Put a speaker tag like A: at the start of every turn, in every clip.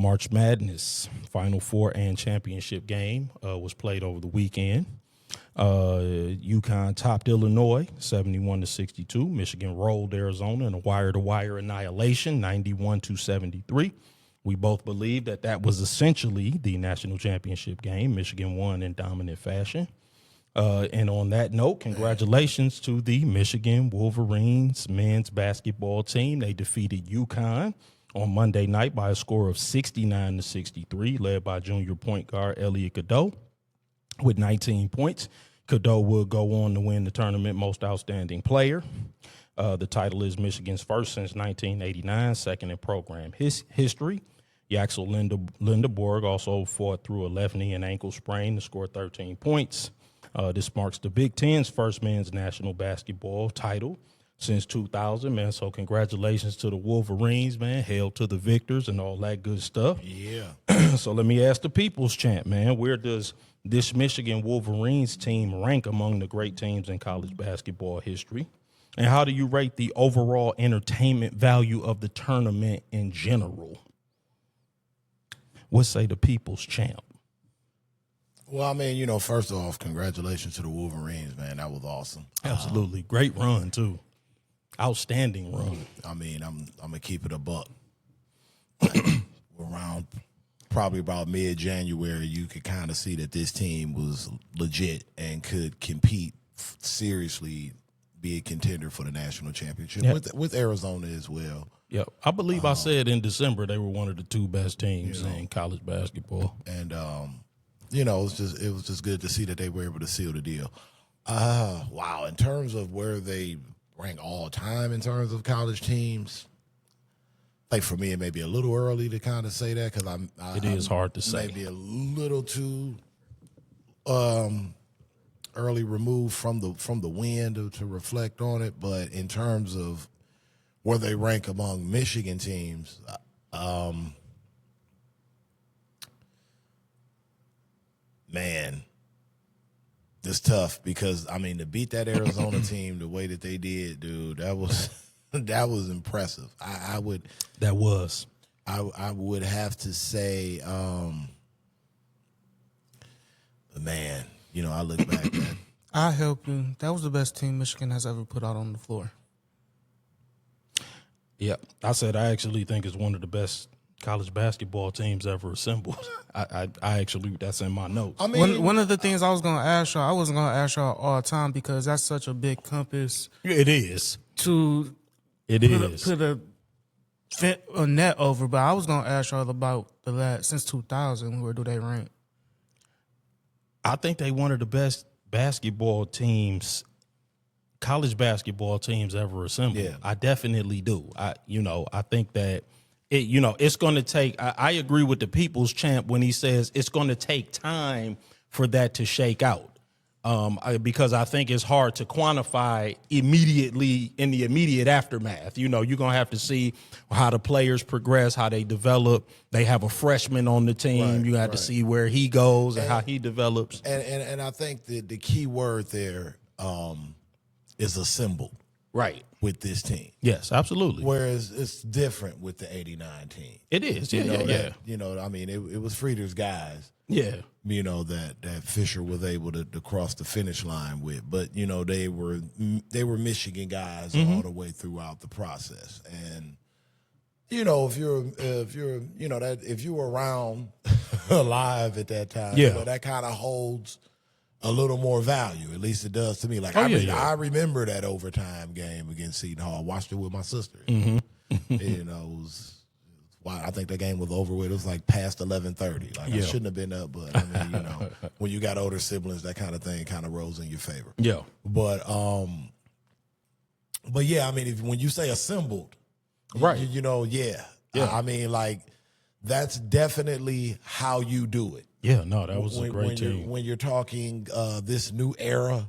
A: March Madness Final Four and championship game was played over the weekend. UConn topped Illinois 71-62. Michigan rolled Arizona in a wire-to-wire annihilation, 91-73. We both believe that that was essentially the national championship game. Michigan won in dominant fashion. And on that note, congratulations to the Michigan Wolverines men's basketball team. They defeated UConn on Monday night by a score of 69-63, led by junior point guard Elliot Cadeau with 19 points. Cadeau will go on to win the tournament most outstanding player. The title is Michigan's first since 1989, second in program history. Yaxel Lindeborg also fought through a left knee and ankle sprain to score 13 points. This marks the Big Ten's first men's national basketball title since 2000, man. So congratulations to the Wolverines, man. Hail to the victors and all that good stuff.
B: Yeah.
A: So let me ask the people's champ, man. Where does this Michigan Wolverines team rank among the great teams in college basketball history? And how do you rate the overall entertainment value of the tournament in general? What say the people's champ?
B: Well, I mean, you know, first off, congratulations to the Wolverines, man. That was awesome.
A: Absolutely. Great run, too. Outstanding run.
B: I mean, I'm gonna keep it a buck. Around probably about mid-January, you could kind of see that this team was legit and could compete seriously, be a contender for the national championship with Arizona as well.
A: Yep. I believe I said in December they were one of the two best teams in college basketball.
B: And you know, it was just good to see that they were able to seal the deal. Wow, in terms of where they rank all time in terms of college teams, like for me, it may be a little early to kind of say that because
A: it is hard to say.
B: Maybe a little too early removed from the win to reflect on it. But in terms of where they rank among Michigan teams, man, it's tough because I mean to beat that Arizona team the way that they did, dude, that was impressive. I would have to say, man, you know, I look back at.
C: I help you. That was the best team Michigan has ever put out on the floor.
A: Yeah, I said I actually think it's one of the best college basketball teams ever assembled. I actually, that's in my notes.
C: I mean, one of the things I was going to ask y'all, I wasn't going to ask y'all all the time because that's such a big compass.
A: It is.
C: Put a net over, but I was going to ask y'all about the last, since 2000, where do they rank?
A: I think they one of the best basketball teams, college basketball teams ever assembled.
B: Yeah.
A: I definitely do. I think that it's going to take. I agree with the people's champ when he says it's going to take time for that to shake out. Because I think it's hard to quantify immediately in the immediate aftermath. You know, you're going to have to see how the players progress, how they develop. They have a freshman on the team.
B: Right,
A: you have to see where he goes and how he develops.
B: And I think the key word there is assembled.
A: Right.
B: With this team.
A: Yes, absolutely.
B: Whereas it's different with the 89 team.
A: It is.
B: You know, I mean, it was Frieder's guys.
A: Yeah.
B: You know, that Fisher was able to cross the finish line with. But, you know, they were Michigan guys all the way throughout the process. And, you know, if you were around alive at that time, you know, that kind of holds a little more value. At least it does to me. Like I remember that overtime game against Seton Hall. I watched it with my sister. You know, it was I think that game was over with. It was like past 11:30. Like I shouldn't have been up, but I mean, you know, when you got older siblings, that kind of thing kind of rolls in your favor.
A: Yeah.
B: But yeah, I mean, when you say assembled,
A: right?
B: You know, I mean, like that's definitely how you do it.
A: Yeah, no, that was a great team.
B: When you're talking this new era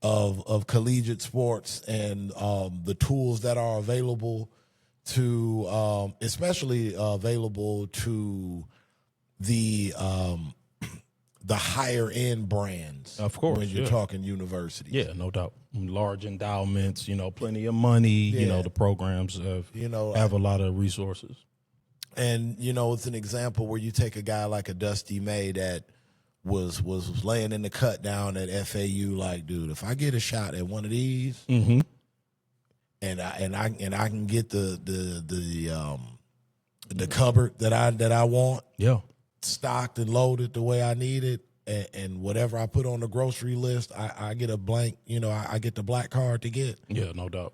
B: of collegiate sports and the tools that are available to, especially available to the higher end brands.
A: Of course,
B: when you're talking universities.
A: Yeah, no doubt. Large endowments, you know, plenty of money. You know, the programs have a lot of resources.
B: And you know, it's an example where you take a guy like a Dusty May that was laying in the cut down at FAU. Like, dude, if I get a shot at one of these, and I can get the cupboard that I want, stocked and loaded the way I need it, and whatever I put on the grocery list, I get a blank. You know, I get the black card to get.
A: Yeah, no doubt.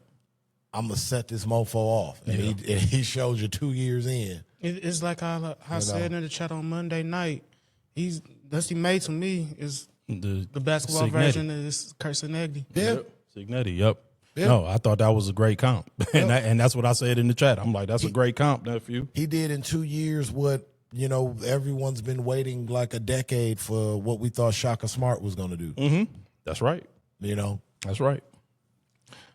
B: I'm gonna set this mofo off, and he shows you 2 years in.
C: It's like I said in the chat on Monday night. Dusty May to me is the basketball
A: Signetti.
C: version of this Signetti.
B: Yeah,
A: Signetti. Yep. No, I thought that was a great comp, and that's what I said in the chat. I'm like, that's a great comp, nephew.
B: He did in 2 years what, you know, everyone's been waiting like a decade for what we thought Shaka Smart was going to do.
A: That's right.
B: You know,
A: That's right.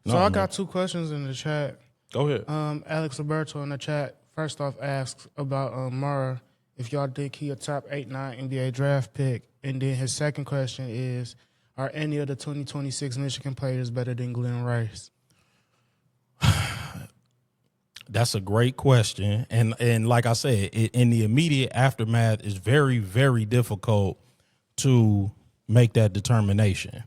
C: So I got 2 questions in the chat.
A: Go ahead.
C: Alex Alberto in the chat first off asks about Mara, if y'all think he a top 8-9 NBA draft pick, and then his second question is, are any of the 2026 Michigan players better than Glenn Rice?
A: That's a great question, and like I said, in the immediate aftermath, it's very, very difficult to make that determination.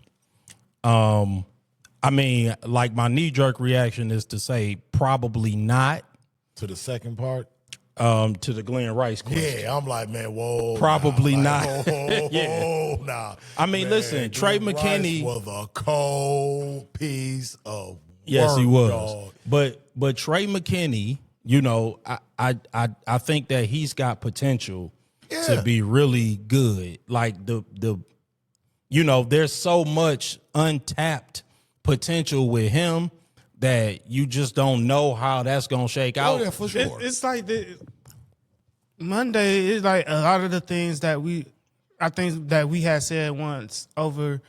A: I mean, like, my knee-jerk reaction is to say probably not.
B: to the second part.
A: To the Glenn Rice question.
B: Yeah, I'm like, man, whoa.
A: Probably
B: nah,
A: not.
B: Whoa, nah.
A: I mean,
B: Man,
A: listen, Trey
B: Glenn
A: McKinney
B: Rice was a cold piece of
A: Yes,
B: work,
A: he was.
B: dog.
A: But Trey McKinney, you know, I think that he's got potential to be really good. Like the you know, there's so much untapped potential with him that you just don't know how that's gonna shake out.
B: Oh yeah, for sure.
C: It's like Monday is like a lot of the things that I think that we had said once over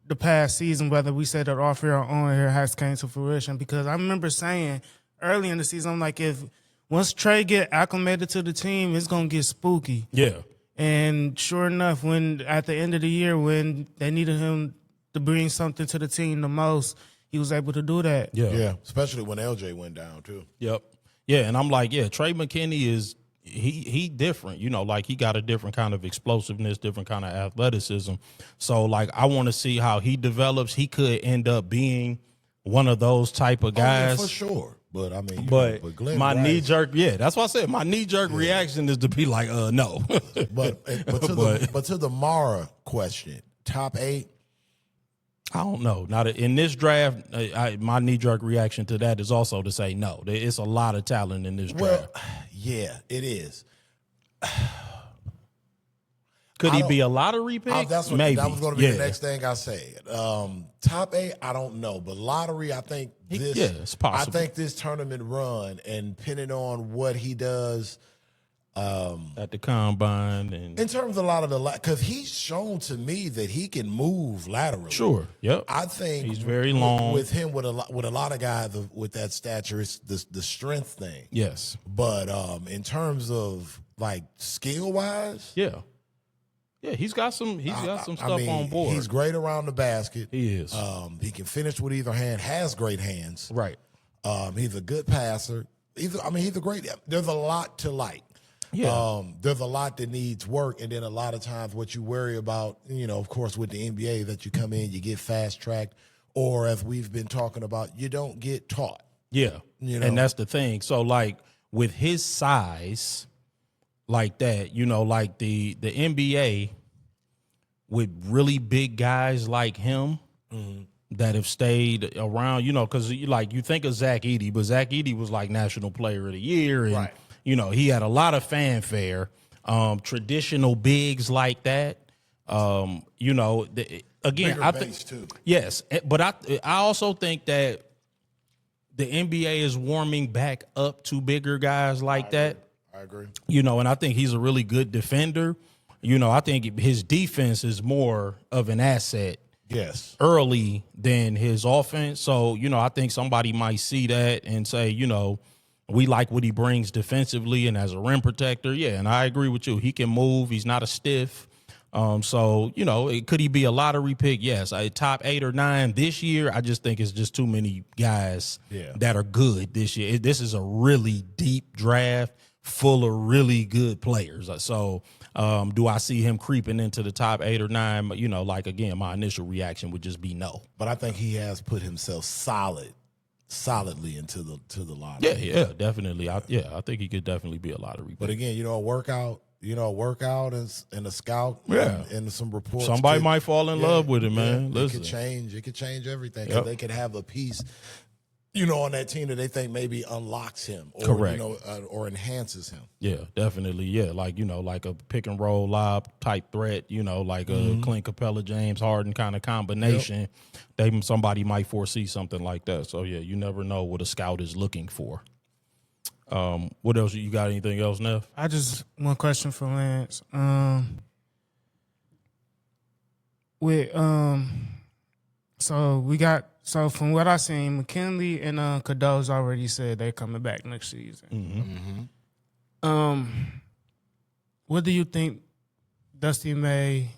C: the past season, whether we said it off here or on here, has came to fruition. Because I remember saying early in the season, I'm like, if once Trey get acclimated to the team, it's gonna get spooky.
A: Yeah.
C: And sure enough, when at the end of the year, when they needed him to bring something to the team the most, he was able to do that.
B: Yeah, especially when LJ went down too.
A: Yep. Yeah, and I'm like, yeah, Trey McKinney is he different, you know, like he got a different kind of explosiveness, different kind of athleticism. So like I want to see how he develops. He could end up being one of those type of guys.
B: Oh, yeah, for sure. But I mean,
A: But
B: Glenn
A: my
B: Rice,
A: knee jerk, that's why I said my knee jerk reaction is to be like, no.
B: but to the Mara question, top 8.
A: I don't know. Now in this draft, my knee jerk reaction to that is also to say no. It's a lot of talent in this draft.
B: Well, yeah, it is.
A: Could he be a lottery pick? Maybe.
B: That was going to be the next thing I said. Top 8, I don't know, but lottery, I think
A: it's possible.
B: I think this tournament run, and depending on what he does
A: at the combine, and
B: in terms of a lot of the, because he's shown to me that he can move laterally.
A: Sure. Yep.
B: I think
A: he's very long.
B: With him, with a lot of guys with that stature, it's the strength thing.
A: Yes.
B: But in terms of like skill wise,
A: yeah, he's got some stuff on board.
B: He's great around the basket.
A: He is.
B: He can finish with either hand. Has great hands.
A: Right.
B: He's a good passer. He's a great. There's a lot to like.
A: Yeah.
B: There's a lot that needs work, and then a lot of times what you worry about, you know, of course, with the NBA, that you come in, you get fast tracked, or as we've been talking about, you don't get taught.
A: Yeah.
B: You know?
A: And that's the thing. So like with his size, like that, you know, like the NBA with really big guys like him that have stayed around, you know, because like you think of Zach Edey, but Zach Edey was like National Player of the Year, and you know, he had a lot of fanfare. Traditional bigs like that, you know, again, I think
B: too.
A: Yes, but I also think that the NBA is warming back up to bigger guys like that.
B: I agree.
A: You know, and I think he's a really good defender. You know, I think his defense is more of an asset early than his offense. So, you know, I think somebody might see that and say, you know, we like what he brings defensively and as a rim protector. Yeah, and I agree with you. He can move. He's not a stiff. So, you know, could he be a lottery pick? Yes. Top 8 or 9 this year, I just think it's just too many guys that are good this year. This is a really deep draft full of really good players. So do I see him creeping into the top 8 or 9? You know, like, again, my initial reaction would just be no.
B: But I think he has put himself solidly into the lottery.
A: Yeah, definitely. I think he could definitely be a lottery.
B: But again, a workout and a scout, and some reports.
A: Somebody might fall in love with him, man. Listen.
B: It could change everything. 'Cause they could have a piece, on that team that they think maybe unlocks him, or
A: Correct.
B: or enhances him.
A: Yeah, definitely. Yeah, like like a pick and roll lob type threat. Like a Clint Capella, James Harden kind of combination. Somebody might foresee something like that. So yeah, you never know what a scout is looking for. What else? You got anything else, Neff?
C: I just one question for Lance. So from what I seen, McKinley and Cadeau's already said they're coming back next season. What do you think, Dusty May,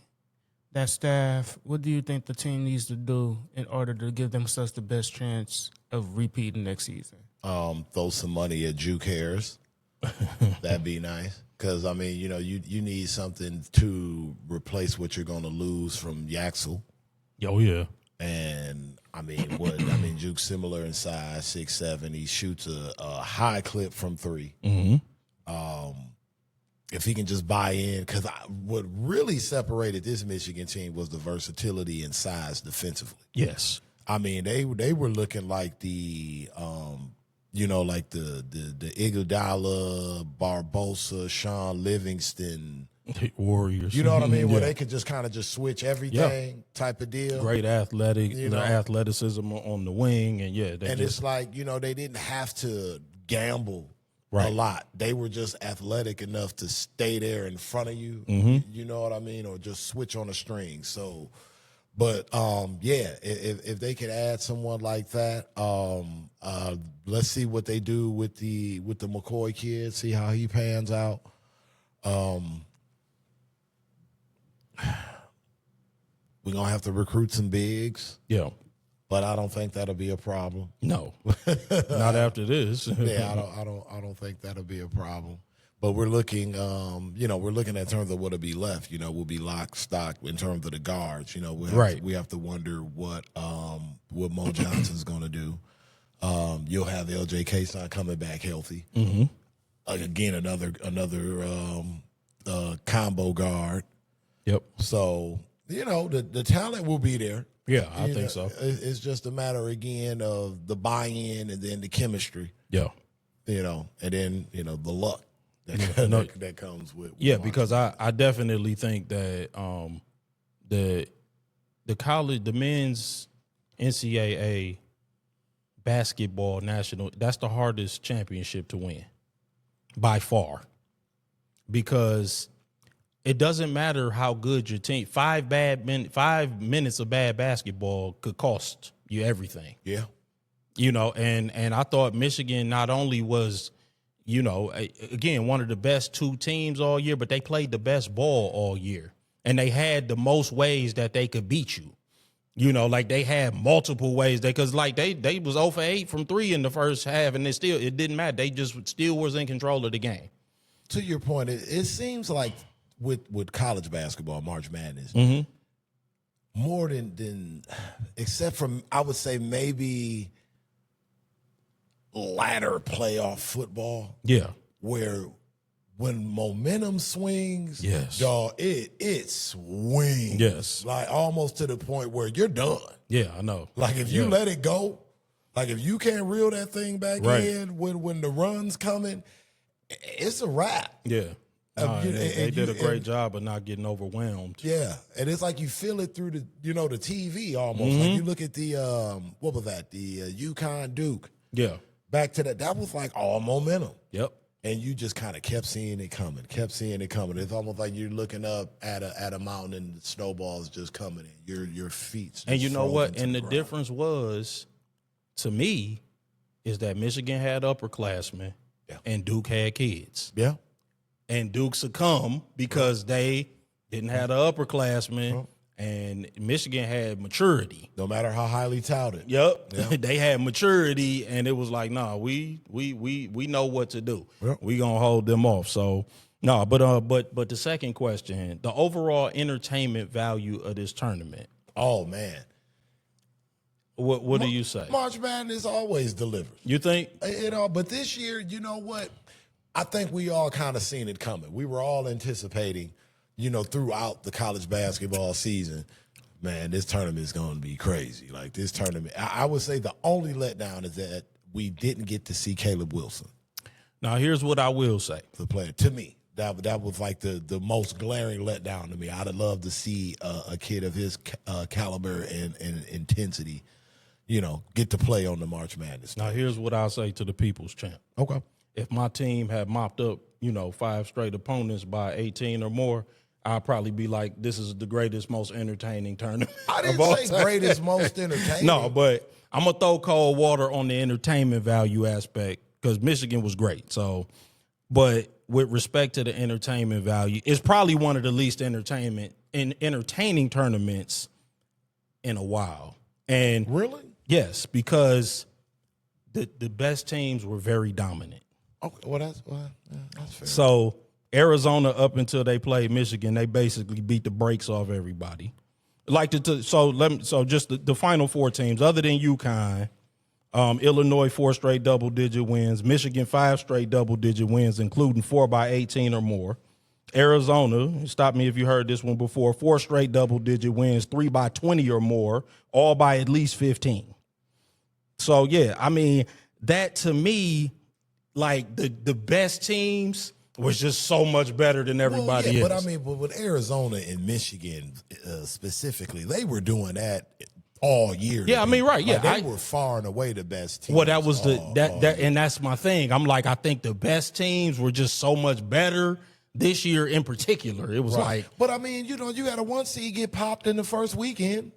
C: that staff? What do you think the team needs to do in order to give themselves the best chance of repeating next season?
B: Throw some money at Juke Harris. That'd be nice. Because, you need something to replace what you're going to lose from Yaxel.
A: Oh, yeah.
B: And, Juke's similar in size, 6'7". He shoots a high clip from 3. If he can just buy in, because what really separated this Michigan team was the versatility and size defensively.
A: Yes.
B: They were looking like the like the Iguodala, Barbosa, Sean Livingston
A: Warriors.
B: You know what I mean? Where they could just kind of just switch everything type of deal.
A: Great athleticism on the wing, and
B: it's like, they didn't have to gamble a lot. They were just athletic enough to stay there in front of you. You know what I mean? Or just switch on a string. So, but if they could add someone like that, let's see what they do with the McCoy kid. See how he pans out. We're going to have to recruit some bigs.
A: Yeah.
B: But I don't think that'll be a problem.
A: No. Not after this.
B: I don't think that'll be a problem. But we're looking, we're looking at terms of what'll be left. We'll be lock, stock in terms of the guards. We have to wonder what Mo Johnson's going to do. You'll have LJ Kason coming back healthy. Again, another combo guard.
A: Yep.
B: So, the talent will be there.
A: Yeah, I think so.
B: It's just a matter, again, of the buy-in and then the chemistry.
A: Yeah.
B: And then, the luck that comes with
A: yeah, because I definitely think that the men's NCAA basketball national, that's the hardest championship to win by far. Because it doesn't matter how good your team. 5 minutes of bad basketball could cost you everything.
B: Yeah.
A: And I thought Michigan not only was, again, one of the best 2 teams all year, but they played the best ball all year. And they had the most ways that they could beat you. They had multiple ways they was 0 for 8 from 3 in the first half, and it didn't matter. They just still was in control of the game.
B: To your point, it seems like with college basketball, March Madness, more than except from, I would say, maybe ladder playoff football.
A: Yeah.
B: Where when momentum swings,
A: yes,
B: y'all, it swings.
A: Yes.
B: Like almost to the point where you're done.
A: Yeah, I know.
B: Like if you let it go, like if you can't reel that thing back in when the run's coming, it's a wrap.
A: Yeah. They did a great job of not getting overwhelmed.
B: Yeah, and it's like you feel it through the the TV almost. Like you look at the what was that? The UConn Duke.
A: Yeah,
B: back to that was like all momentum.
A: Yep,
B: and you just kind of kept seeing it coming. It's almost like you're looking up at a mountain and the snowballs just coming in. Your feet.
A: And you know what? And the difference was, to me, is that Michigan had upperclassmen and Duke had kids.
B: Yeah.
A: And Duke succumbed because they didn't have the upperclassmen And Michigan had maturity.
B: No matter how highly touted.
A: Yep. They had maturity, and it was like, nah, we know what to do.
B: Yep.
A: We gonna hold them off. So no, but the second question, the overall entertainment value of this tournament.
B: Oh man.
A: What do you say?
B: March Madness always delivers.
A: You think?
B: But this year, you know what? I think we all kind of seen it coming. We were all anticipating, throughout the college basketball season, man, this tournament is going to be crazy. Like this tournament, I would say the only letdown is that we didn't get to see Caleb Wilson.
A: Now, here's what I will say.
B: The player, to me, that was like the most glaring letdown to me. I'd have loved to see a kid of his caliber and intensity, get to play on the March Madness.
A: Now, here's what I'll say to the People's Champ.
B: Okay.
A: If my team had mopped up, 5 straight opponents by 18 or more, I'll probably be like, this is the greatest, most entertaining tournament.
B: I didn't say greatest, most entertaining.
A: No, but I'm going to throw cold water on the entertainment value aspect because Michigan was great. So, but with respect to the entertainment value, it's probably one of the least entertaining tournaments in a while. And
B: really?
A: Yes, because the best teams were very dominant.
B: Okay, well, that's fair.
A: So Arizona, up until they played Michigan, they basically beat the brakes off everybody. So just the final 4 teams, other than UConn, Illinois 4 straight double-digit wins, Michigan 5 straight double-digit wins, including 4 by 18 or more. Arizona, stop me if you heard this one before, 4 straight double-digit wins, 3 by 20 or more, all by at least 15. So, yeah, I mean, that to me, like the best teams was just so much better than everybody else.
B: But I mean, with Arizona and Michigan specifically, they were doing that all year.
A: Yeah, I mean, right. Yeah,
B: they were far and away the best teams.
A: Well, that was and that's my thing. I'm like, I think the best teams were just so much better this year in particular. It was like,
B: but I mean, you had a 1 seed get popped in the first weekend.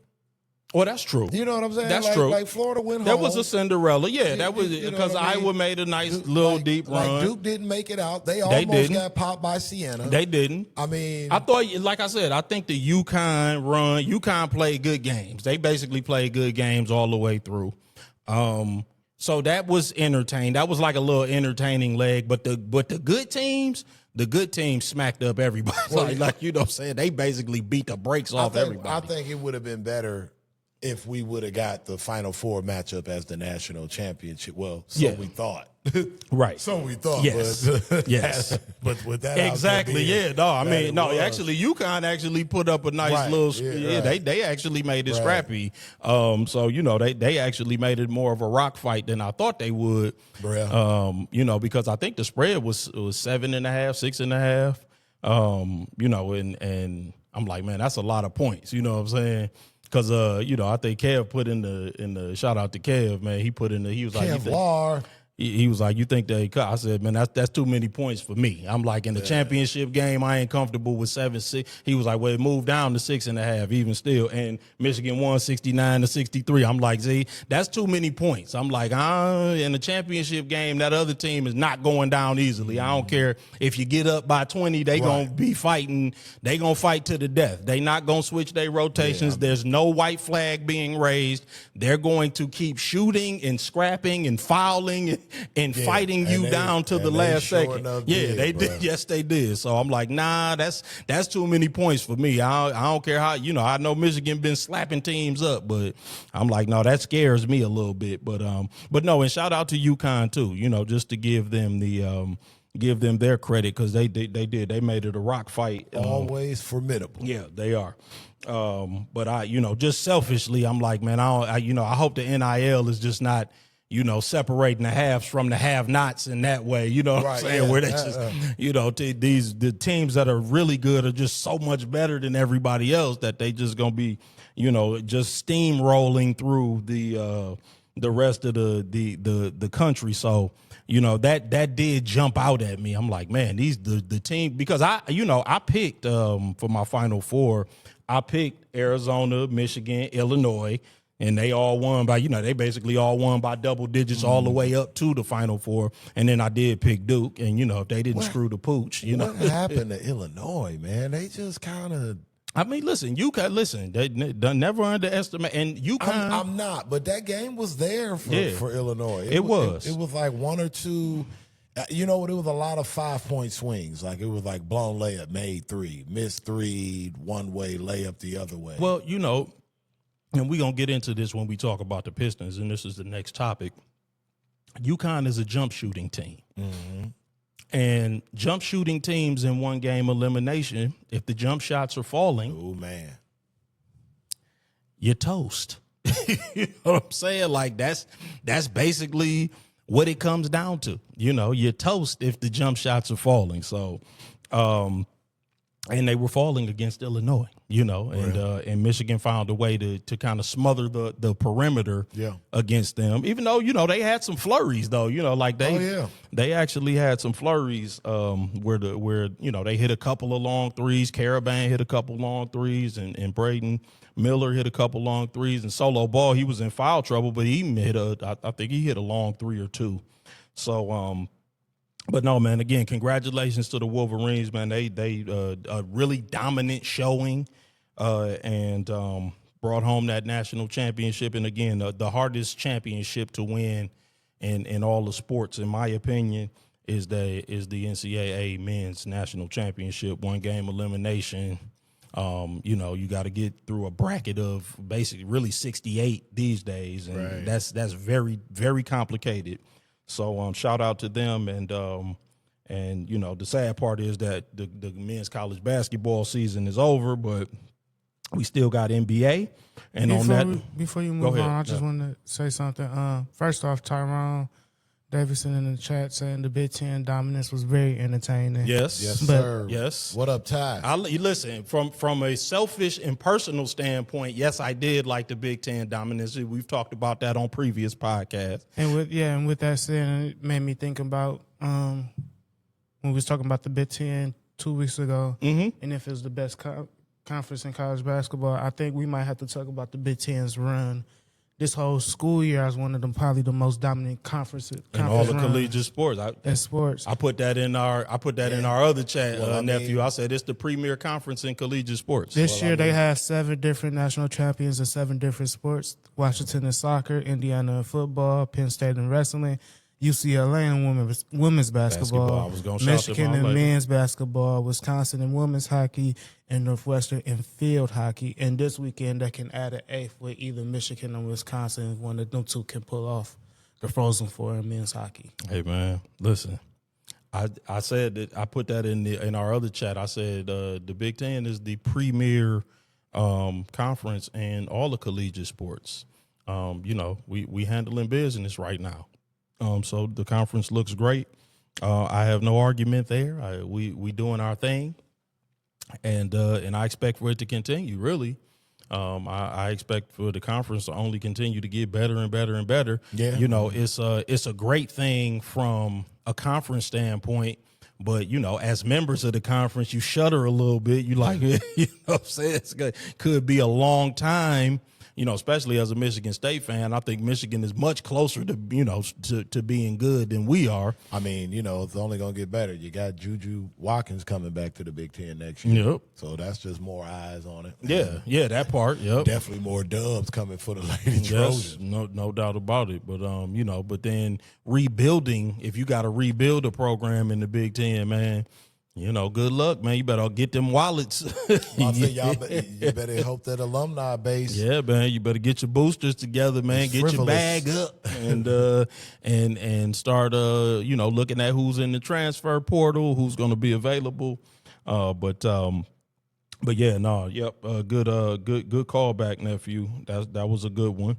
A: Well, that's true.
B: You know what I'm saying?
A: That's true.
B: Like Florida went home.
A: That was a Cinderella. Yeah, that was because Iowa made a nice little deep run.
B: Like Duke didn't make it out. They almost got popped by Siena.
A: They didn't.
B: I mean,
A: I thought, like I said, I think the UConn played good games. They basically played good games all the way through. So that was entertaining. That was like a little entertaining leg. But the good teams. The good team smacked up everybody. Well, like you know what I'm saying? They basically beat the brakes off everybody.
B: I think it would have been better if we would have got the Final Four matchup as the national championship. Well, we thought.
A: Right.
B: So we thought.
A: Yes.
B: But,
A: yes.
B: But with that
A: exactly. Yeah. No. I mean, no. Actually, UConn actually put up a nice little. Yeah. They actually made it scrappy. So they actually made it more of a rock fight than I thought they would. Because I think the spread was 7.5, 6.5. And I'm like, man, that's a lot of points. You know what I'm saying? Because I think Kev put in the shout out to Kev, man. He put in he was like
B: Kevlar.
A: He was like, you think they cut? I said, man, that's too many points for me. I'm like, in the championship game, I ain't comfortable with 7-6. He was like, well, it moved down to 6.5, even still. And Michigan won 69-63. I'm like, see, that's too many points. I'm like, in the championship game, that other team is not going down easily. I don't care if you get up by 20, they gonna be fighting. They gonna fight to the death. They not gonna switch their rotations. There's no white flag being raised. They're going to keep shooting and scrapping and fouling and fighting you down to the last second. They did. Yes, they did. So I'm like, nah, that's too many points for me. I don't care how, I know Michigan been slapping teams up, but I'm like, no, that scares me a little bit. But no, and shout out to UConn too, just to give them their credit because they did. They made it a rock fight.
B: Always formidable.
A: Yeah, they are. But I, just selfishly, I'm like, man, I hope the NIL is just not, separating the haves from the have-nots in that way, what I'm saying? Where they just, the teams that are really good are just so much better than everybody else that they just gonna be, just steamrolling through the rest of the country. So, that did jump out at me. I'm like, man, the team, because I picked for my Final Four, I picked Arizona, Michigan, Illinois. And they all won by, they basically all won by double digits all the way up to the Final Four. And then I did pick Duke. And, if they didn't screw the pooch,
B: What happened to Illinois, man? They just kind of.
A: I mean, listen, they never underestimate, and UConn.
B: I'm not, but that game was there for Illinois.
A: It was.
B: It was like one or two. You know what? It was a lot of 5-point swings. Like it was like blown layup, made three, missed three, one way, layup the other way.
A: Well, you know, and we're going to get into this when we talk about the Pistons, and this is the next topic. UConn is a jump shooting team.
B: Mm-hmm.
A: And jump shooting teams in one game elimination, if the jump shots are falling,
B: oh man,
A: you're toast. You know what I'm saying? Like that's basically what it comes down to. You know, you're toast if the jump shots are falling. So, and they were falling against Illinois, you know, and Michigan found a way to kind of smother the perimeter against them, even though, you know, they had some flurries though, you know, like they actually had some flurries where you know, they hit a couple of long threes. Caravan hit a couple long threes, and Braden Miller hit a couple long threes, and Solo Ball, he was in foul trouble, but he hit I think he hit a long three or two. So, but no, man, again, congratulations to the Wolverines, man. They a really dominant showing and brought home that national championship. And again, the hardest championship to win in all the sports, in my opinion, is the NCAA men's national championship, one game elimination. You know, you got to get through a bracket of basically really 68 these days, and that's very, very complicated. So shout out to them, and you know, the sad part is that the men's college basketball season is over, but we still got NBA. And
C: before you move on, I just want to say something. First off, Tyrone Davidson in the chat saying the Big Ten dominance was very entertaining.
B: Yes, sir.
A: Yes.
B: What up, Ty?
A: Listen, from a selfish and personal standpoint, yes, I did like the Big Ten dominance. We've talked about that on previous podcasts.
C: And with that said, it made me think about when we was talking about the Big Ten 2 weeks ago, and if it was the best conference in college basketball. I think we might have to talk about the Big Ten's run this whole school year as one of them, probably the most dominant conferences
A: in all the collegiate sports.
C: I
A: put that in our other chat, nephew. I said it's the premier conference in collegiate sports.
C: This year they have 7 different national champions in 7 different sports: Washington in soccer, Indiana in football, Penn State in wrestling, UCLA in women's basketball.
A: I was gonna
C: Michigan in men's basketball, Wisconsin in women's hockey, and Northwestern in field hockey. And this weekend they can add an 8th with either Michigan or Wisconsin. If one of them two can pull off the Frozen Four in men's hockey.
A: Hey man, listen. I said that I put that in our other chat. I said the Big Ten is the premier conference in all the collegiate sports. You know, we handling business right now. So the conference looks great. I have no argument there. We doing our thing, and I expect for it to continue. Really, I expect for the conference to only continue to get better and better and better.
B: Yeah,
A: you know, it's a great thing from a conference standpoint. But, you know, as members of the conference, you shudder a little bit. You like, you know what I'm saying? Could be a long time. You know, especially as a Michigan State fan, I think Michigan is much closer to, you know, to being good than we are.
B: I mean, you know, it's only going to get better. You got Juju Watkins coming back to the Big Ten next year.
A: Yep.
B: So that's just more eyes on it.
A: Yeah, that part. Yep.
B: Definitely more dubs coming for the Lady Trojans.
A: No doubt about it. But you know, but then rebuilding, if you got to rebuild a program in the Big Ten, man, you know, good luck, man. You better get them wallets.
B: You better hope that alumni base.
A: Yeah, man. You better get your boosters together, man. Get your bag up and start, you know, looking at who's in the transfer portal, who's going to be available. But yeah, no, yep. Good callback, nephew. That was a good one.